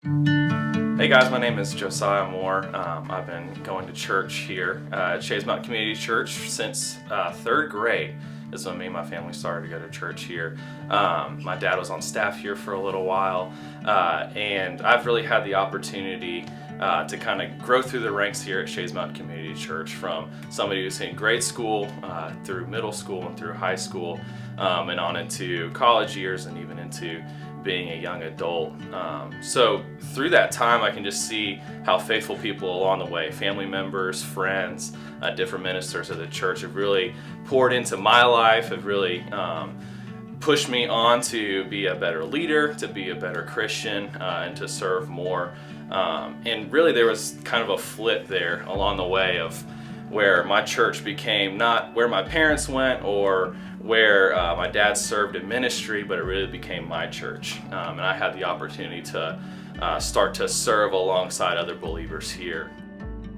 Hey guys, my name is Josiah Moore. I've been going to church here at Shays Mountain Community Church since third grade is when me and my family started to go to church here. My dad was on staff here for a little while, and I've really had the opportunity to kind of grow through the ranks here at Shays Mountain Community Church, from somebody who's in grade school through middle school and through high school, and on into college years and even into being a young adult. So through that time, I can just see how faithful people along the way, family members, friends, different ministers of the church, have really poured into my life, have really pushed me on to be a better leader, to be a better Christian, and to serve more. And really there was kind of a flip there along the way of where my church became not where my parents went or where my dad served in ministry, but it really became my church. And I had the opportunity to start to serve alongside other believers here.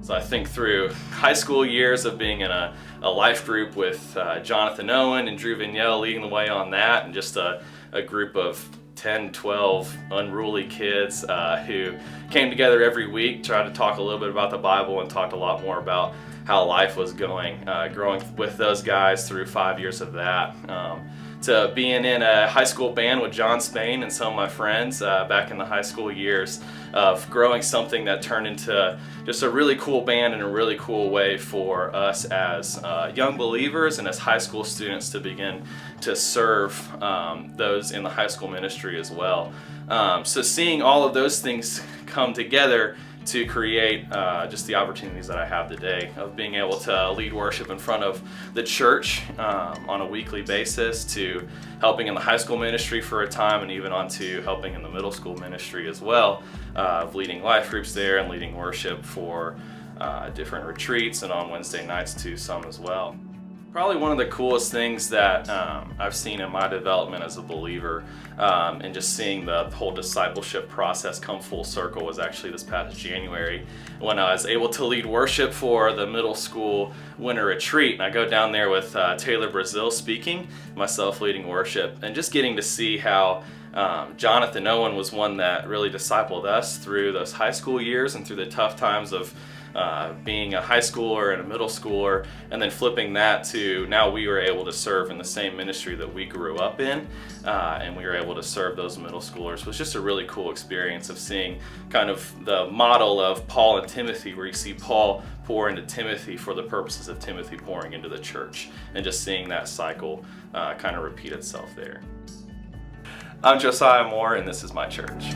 So I think through high school years of being in a life group with Jonathan Owen and Drew Vignell leading the way on that, and just a group of 10, 12 unruly kids who came together every week, tried to talk a little bit about the Bible and talked a lot more about how life was going, growing with those guys through 5 years of that, to being in a high school band with John Spain and some of my friends back in the high school years, of growing something that turned into just a really cool band and a really cool way for us as young believers and as high school students to begin to serve those in the high school ministry as well. So seeing all of those things come together to create just the opportunities that I have today of being able to lead worship in front of the church on a weekly basis, to helping in the high school ministry for a time, and even on to helping in the middle school ministry as well, of leading life groups there and leading worship for different retreats, and on Wednesday nights too, some as well. Probably one of the coolest things that I've seen in my development as a believer, and just seeing the whole discipleship process come full circle, was actually this past January when I was able to lead worship for the middle school winter retreat. And I go down there with Taylor Brazil speaking, myself leading worship, and just getting to see how Jonathan Owen was one that really discipled us through those high school years and through the tough times of being a high schooler and a middle schooler, and then flipping that to now we were able to serve in the same ministry that we grew up in, and we were able to serve those middle schoolers. It was just a really cool experience of seeing kind of the model of Paul and Timothy, where you see Paul pour into Timothy for the purposes of Timothy pouring into the church, and just seeing that cycle kind of repeat itself there. I'm Josiah Moore, and this is my church.